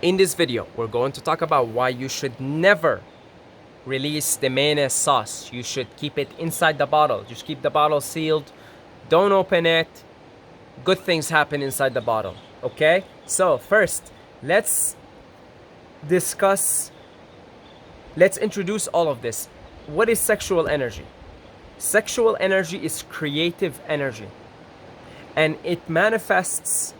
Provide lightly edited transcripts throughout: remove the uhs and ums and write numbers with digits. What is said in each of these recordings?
In this video, we're going to talk about why you should never release the mayonnaise sauce. You should keep it inside the bottle. Just keep the bottle sealed. Don't open it. Good things happen inside the bottle. Okay? So first, let's introduce all of this. What is sexual energy? Sexual energy is creative energy. And it manifests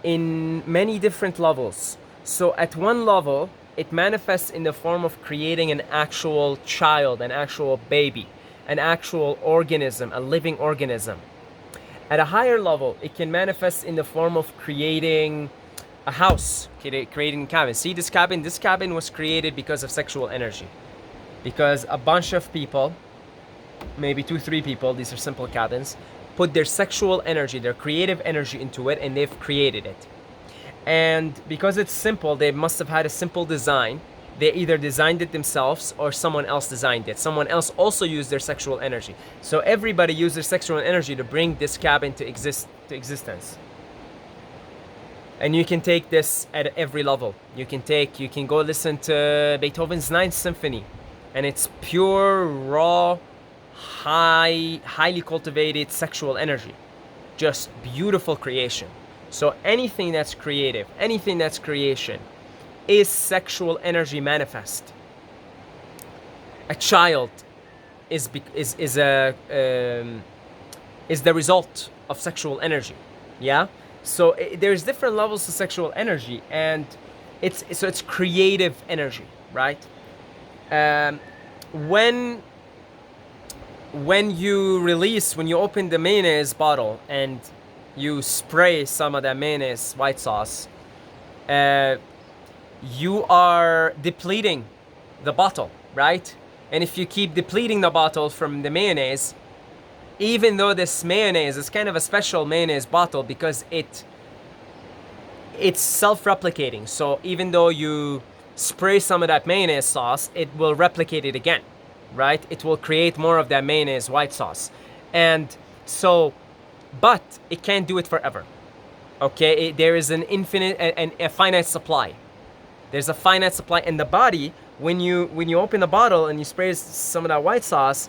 in many different levels. So at one level, it manifests in the form of creating an actual child, an actual baby, an actual organism, a living organism. At a higher level, it can manifest in the form of creating a house, creating a cabin. See this cabin? This cabin was created because of sexual energy. Because a bunch of people, maybe 2-3 people, these are simple cabins, put their sexual energy, their creative energy into it, and they've created it. And because it's simple, they must have had a simple design. They either designed it themselves or someone else designed it. Someone else also used their sexual energy. So everybody used their sexual energy to bring this cabin to existence. And you can take this at every level. You can go listen to Beethoven's Ninth Symphony, and it's pure, raw, highly cultivated sexual energy. Just beautiful creation. So anything that's creative, anything that's creation, is sexual energy manifest. A child is the result of sexual energy. Yeah. So there's different levels of sexual energy, and it's creative energy, right? When you open the mayonnaise bottle and you spray some of that mayonnaise white sauce, you are depleting the bottle, right? And if you keep depleting the bottle from the mayonnaise, even though this mayonnaise is kind of a special mayonnaise bottle because it's self-replicating. So even though you spray some of that mayonnaise sauce, it will replicate it again, right? It will create more of that mayonnaise white sauce. And so, but it can't do it forever. Okay, there is an infinite and a finite supply. There's a finite supply in the body. When you open the bottle and you spray some of that white sauce,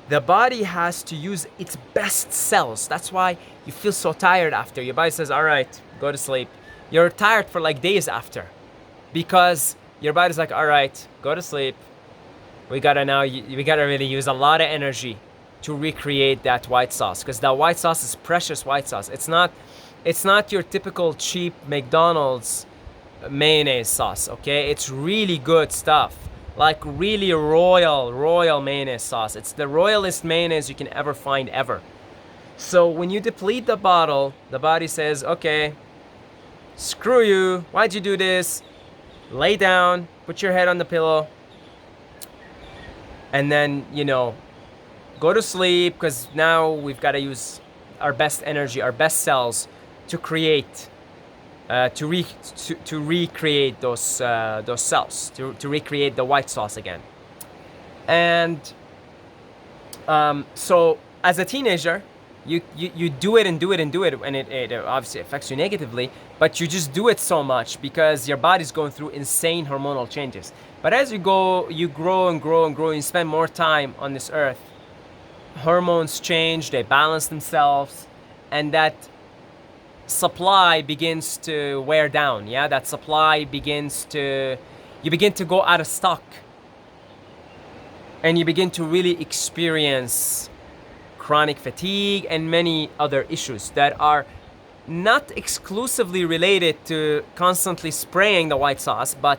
the body has to use its best cells. That's why you feel so tired after. Your body says, all right, go to sleep. You're tired for like days after because your body's like, all right, go to sleep. We gotta really use a lot of energy to recreate that white sauce, because that white sauce is precious white sauce. It's not your typical cheap McDonald's mayonnaise sauce, okay? It's really good stuff, like really royal mayonnaise sauce. It's the royalest mayonnaise you can ever find ever. So when you deplete the bottle, the body says, okay, screw you, why'd you do this? Lay down, put your head on the pillow, and then, go to sleep, because now we've got to use our best energy, our best cells to create, to recreate those cells, to recreate the white sauce again. And so as a teenager, you do it and do it and do it, and it obviously affects you negatively, but you just do it so much because your body's going through insane hormonal changes. But as you grow and grow and grow, and you spend more time on this earth, hormones change, they balance themselves, and that supply begins to wear down. Yeah, that supply you begin to go out of stock, and you begin to really experience chronic fatigue and many other issues that are not exclusively related to constantly spraying the white sauce, but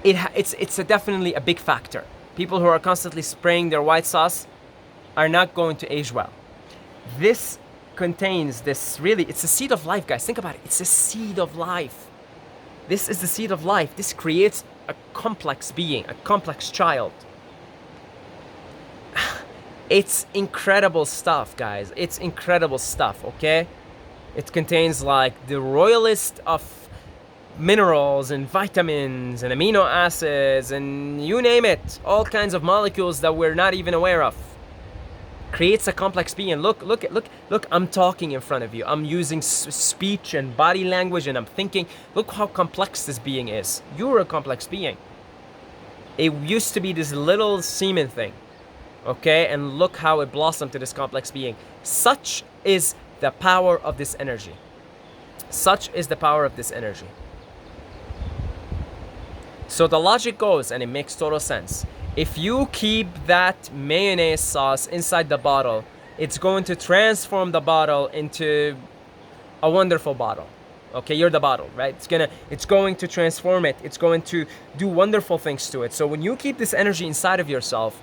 it's definitely a big factor. People who are constantly spraying their white sauce are not going to age well. This contains this, really, it's the seed of life, guys. Think about it. It's the seed of life. This is the seed of life. This creates a complex being, a complex child. It's incredible stuff, guys. It's incredible stuff, okay? It contains like the royalest of minerals and vitamins and amino acids and you name it, all kinds of molecules that we're not even aware of. creates a complex being. Look, I'm talking in front of you. I'm using speech and body language and I'm thinking. Look how complex this being is. You're a complex being. It used to be this little semen thing, okay? And look how it blossomed to this complex being. Such is the power of this energy. Such is the power of this energy. So the logic goes, and it makes total sense. If you keep that mayonnaise sauce inside the bottle, it's going to transform the bottle into a wonderful bottle. Okay, you're the bottle, right? It's going to transform it. It's going to do wonderful things to it. So when you keep this energy inside of yourself,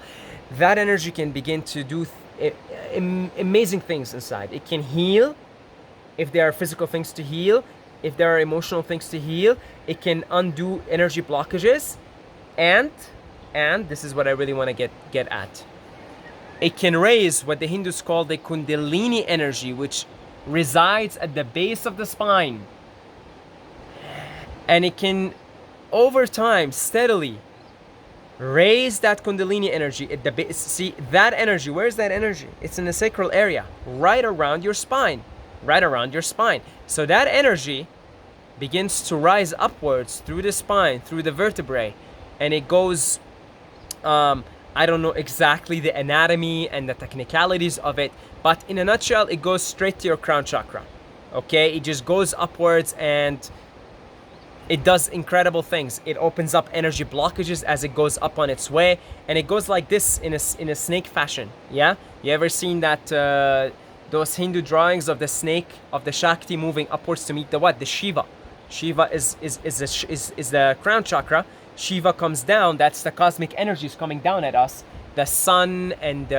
that energy can begin to do amazing things inside. It can heal if there are physical things to heal, if there are emotional things to heal. It can undo energy blockages, and this is what I really want to get at. It can raise what the Hindus call the kundalini energy, which resides at the base of the spine. And it can, over time, steadily raise that kundalini energy at the base. See, that energy, where's that energy? It's in the sacral area, right around your spine. Right around your spine. So that energy begins to rise upwards through the spine, through the vertebrae, and it goes, I don't know exactly the anatomy and the technicalities of it, but in a nutshell, it goes straight to your crown chakra. Okay, it just goes upwards and it does incredible things. It opens up energy blockages as it goes up on its way, and it goes like this in a snake fashion. Yeah, you ever seen that those Hindu drawings of the snake, of the Shakti moving upwards to meet the what? The Shiva. Shiva is the crown chakra. Shiva comes down. That's the cosmic energies coming down at us. The sun and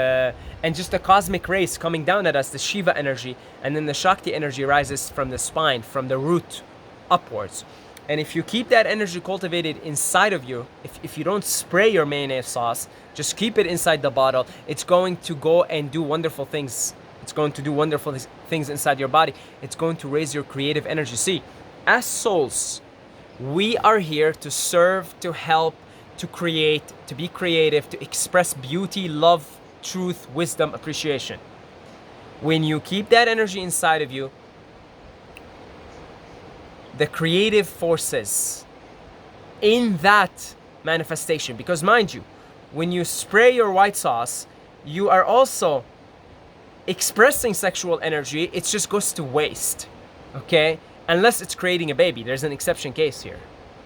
just the cosmic rays coming down at us. The Shiva energy, and then the Shakti energy rises from the spine, from the root upwards. And if you keep that energy cultivated inside of you, if you don't spray your mayonnaise sauce, just keep it inside the bottle, it's going to go and do wonderful things. It's going to do wonderful things inside your body. It's going to raise your creative energy. See, as souls, we are here to serve, to help, to create, to be creative, to express beauty, love, truth, wisdom, appreciation. When you keep that energy inside of you, the creative forces in that manifestation, because mind you, when you spray your white sauce, you are also expressing sexual energy. It just goes to waste, okay? Unless it's creating a baby. There's an exception case here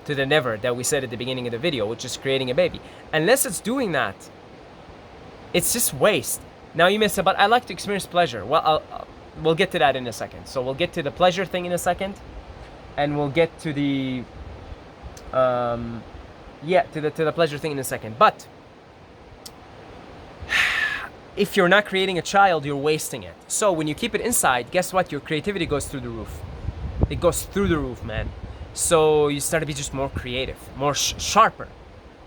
to the never that we said at the beginning of the video, which is creating a baby. Unless it's doing that, it's just waste. Now you may say, but I like to experience pleasure. Well, we'll get to that in a second. So we'll get to the pleasure thing in a second, and we'll get to the to the pleasure thing in a second. But if you're not creating a child, you're wasting it. So when you keep it inside, guess what? Your creativity goes through the roof. It goes through the roof, man. So you start to be just more creative, more sharper.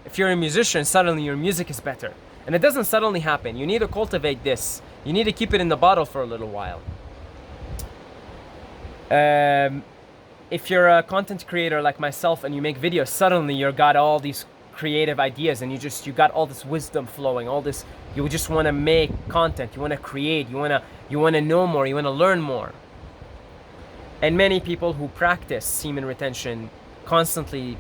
If you're a musician, suddenly your music is better. And it doesn't suddenly happen. You need to cultivate this. You need to keep it in the bottle for a little while. If you're a content creator like myself and you make videos, suddenly you got all these creative ideas and you got all this wisdom flowing, all this, you just want to make content, you want to create, you want to know more, you want to learn more. And many people who practice semen retention constantly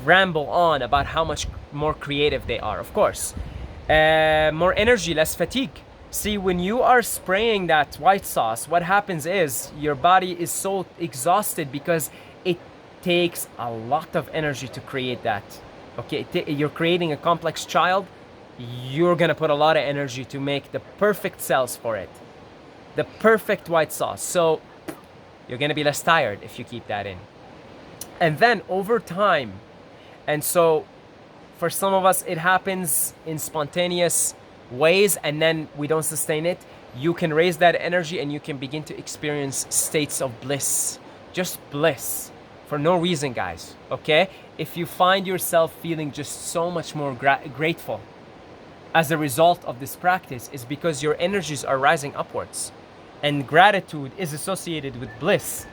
ramble on about how much more creative they are. Of course, more energy, less fatigue. See, when you are spraying that white sauce, what happens is your body is so exhausted because it takes a lot of energy to create that. Okay, you're creating a complex child. You're gonna put a lot of energy to make the perfect cells for it, the perfect white sauce. So you're gonna be less tired if you keep that in. And then over time, and so for some of us, it happens in spontaneous ways and then we don't sustain it. You can raise that energy and you can begin to experience states of bliss, just bliss, for no reason, guys, okay? If you find yourself feeling just so much more grateful as a result of this practice, is because your energies are rising upwards. And gratitude is associated with bliss,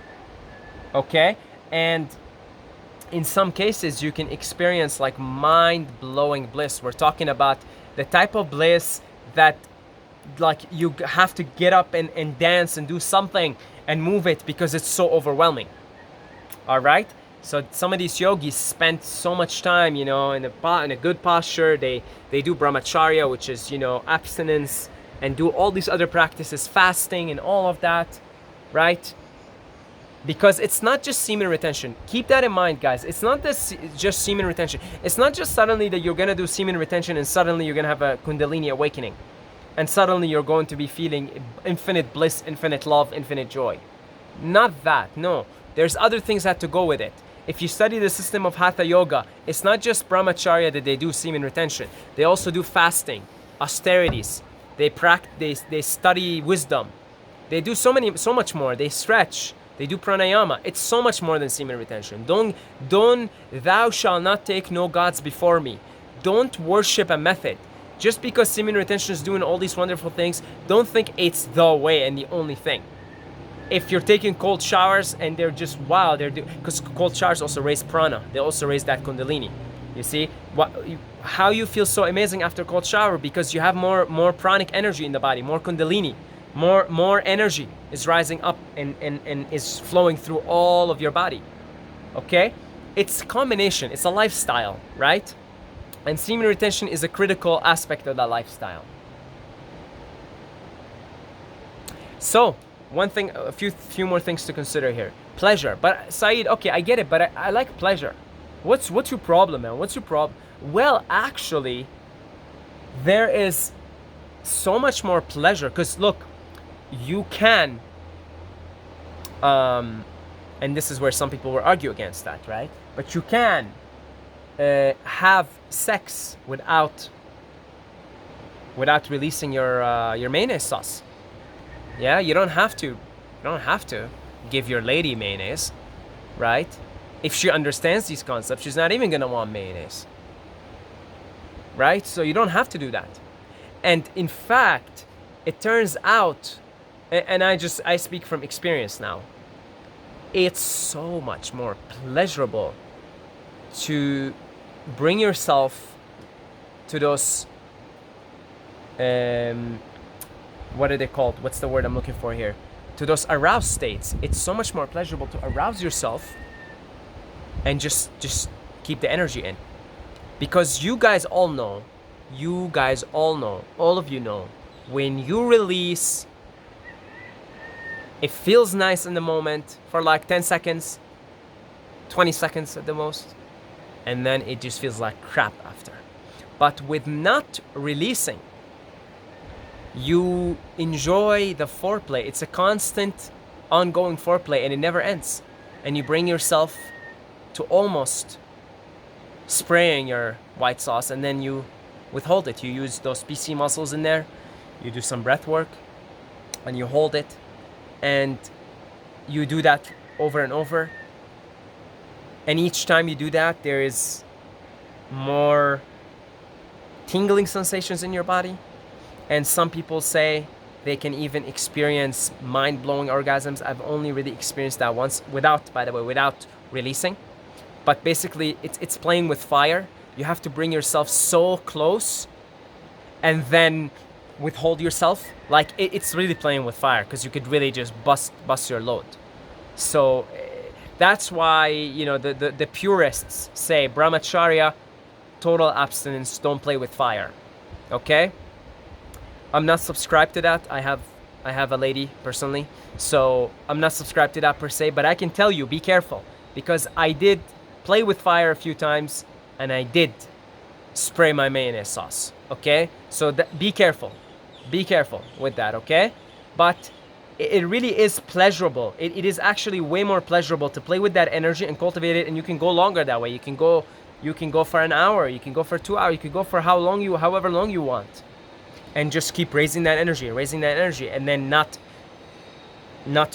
okay? And in some cases, you can experience like mind-blowing bliss. We're talking about the type of bliss that like you have to get up and dance and do something and move it because it's so overwhelming. All right. So some of these yogis spend so much time, in a good posture. They do brahmacharya, which is, abstinence, and do all these other practices, fasting and all of that, right? Because it's not just semen retention. Keep that in mind, guys. It's not just semen retention. It's not just suddenly that you're gonna do semen retention and suddenly you're gonna have a kundalini awakening, and suddenly you're going to be feeling infinite bliss, infinite love, infinite joy. Not that. No. There's other things that have to go with it. If you study the system of Hatha Yoga, it's not just brahmacharya that they do semen retention. They also do fasting, austerities. They study wisdom. They do so much more. They stretch. They do pranayama. It's so much more than semen retention. Thou shalt not take no gods before me. Don't worship a method. Just because semen retention is doing all these wonderful things, don't think it's the way and the only thing. If you're taking cold showers and they're just wow, because cold showers also raise prana. They also raise that kundalini. You see how you feel so amazing after cold shower, because you have more pranic energy in the body, more kundalini, more energy is rising up and is flowing through all of your body. Okay, it's a combination. It's a lifestyle, right? And semen retention is a critical aspect of that lifestyle. So a few more things to consider here. Pleasure. But Saeed, okay, I get it, but I like pleasure. What's your problem, man? What's your problem? Well, actually, there is so much more pleasure, because look, you can, and this is where some people will argue against that, right? But you can have sex without releasing your mayonnaise sauce. Yeah, you don't have to give your lady mayonnaise, right? If she understands these concepts, she's not even gonna want mayonnaise, right? So you don't have to do that. And in fact, it turns out, and I speak from experience now, it's so much more pleasurable to bring yourself to those what are they called? What's the word I'm looking for here? To those aroused states. It's so much more pleasurable to arouse yourself and just keep the energy in. Because you guys all know, all of you know, when you release, it feels nice in the moment for like 10 seconds, 20 seconds at the most, and then it just feels like crap after. But with not releasing, you enjoy the foreplay. It's a constant, ongoing foreplay, and it never ends. And you bring yourself to almost spraying your white sauce, and then you withhold it. You use those PC muscles in there. You do some breath work, and you hold it, and you do that over and over. And each time you do that, there is more tingling sensations in your body. And some people say they can even experience mind-blowing orgasms. I've only really experienced that once, without releasing. But basically, it's playing with fire. You have to bring yourself so close and then withhold yourself. Like, it's really playing with fire, because you could really just bust your load. So that's why, the purists say brahmacharya, total abstinence, don't play with fire. Okay? I'm not subscribed to that. I have a lady personally, so I'm not subscribed to that per se, but I can tell you, be careful, because I did play with fire a few times and I did spray my mayonnaise sauce. Okay? So be careful with that, okay? But it really is pleasurable. It is actually way more pleasurable to play with that energy and cultivate it, and you can go longer that way. You can go for an hour, you can go for 2 hours, you can go for however long you want. And just keep raising that energy, and then not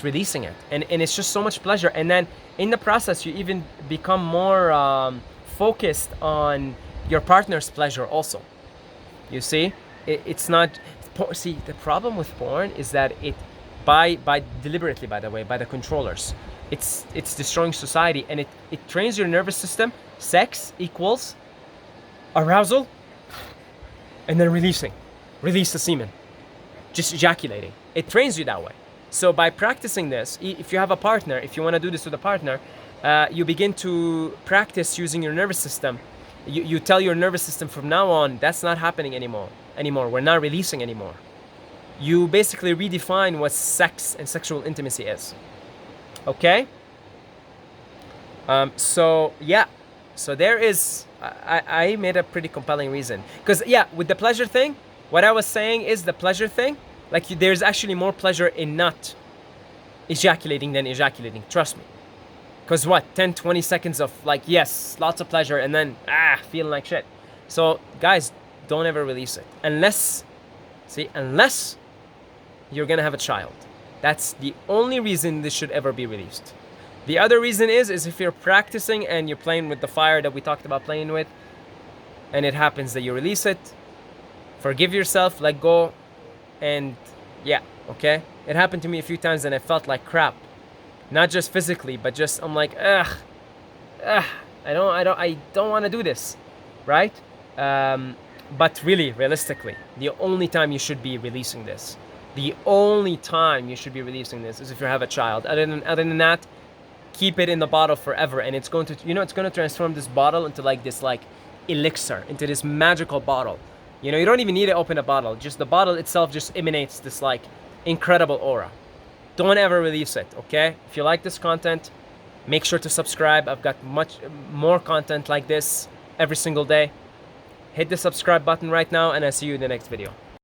releasing it. And it's just so much pleasure. And then in the process, you even become more focused on your partner's pleasure also. You see? It's not... See, the problem with porn is that it, by deliberately, by the way, by the controllers, it's destroying society, and it trains your nervous system. Sex equals arousal, and then release the semen. just ejaculating. It trains you that way. So by practicing this, if you have a partner, if you want to do this with a partner, you begin to practice using your nervous system. You tell your nervous system from now on, that's not happening anymore. We're not releasing anymore. You basically redefine what sex and sexual intimacy is. Okay? So there is, I made a pretty compelling reason. Because with the pleasure thing, what I was saying is the pleasure thing, like there's actually more pleasure in not ejaculating than ejaculating, trust me. Because 10-20 seconds of like, yes, lots of pleasure, and then feeling like shit. So guys, don't ever release it unless you're gonna have a child. That's the only reason this should ever be released. The other reason is if you're practicing and you're playing with the fire that we talked about playing with, and it happens that you release it, forgive yourself, let go, and okay? It happened to me a few times and I felt like crap. Not just physically, but just I'm like, I don't want to do this, right? But really, realistically, the only time you should be releasing this, is if you have a child. Other than that, keep it in the bottle forever, and it's going to transform this bottle into like this elixir, into this magical bottle. You don't even need to open a bottle. Just the bottle itself just emanates this like incredible aura. Don't ever release it, okay? If you like this content, make sure to subscribe. I've got much more content like this every single day. Hit the subscribe button right now, and I'll see you in the next video.